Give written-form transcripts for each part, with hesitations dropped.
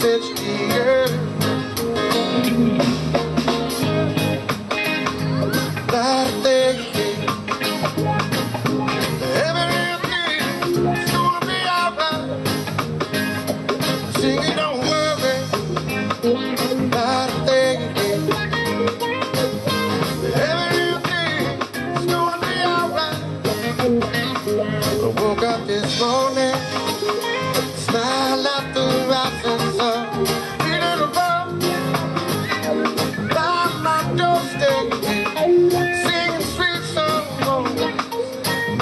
message to you. Everything's gonna be alright. Singing, don't worry about a thing. Everything's gonna be alright. I woke up this morning, smile at the rising sun. Little bird by my doorstep, singing sweet songs,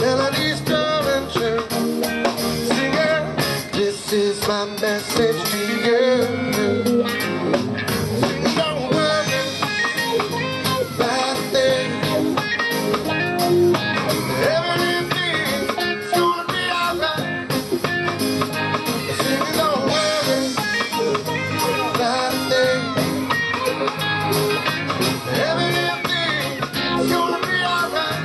melodies coming true. Singing, this is my message to you. Singing, don't worry about a thing. Everything's gonna be alright. Singing, don't worry about a thing. Everything's gonna be alright.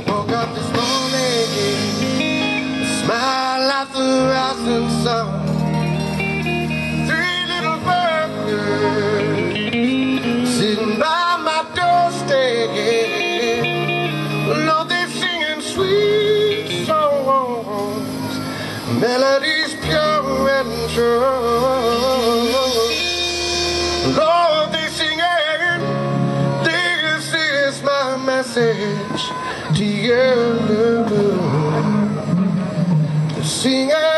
Woke up this morning, smile at the rising sun. Three little birds sitting by my doorstep. Lord, they're singing sweet songs, melodies pure and true. Lord, they're singing, this is my message to you. Singing.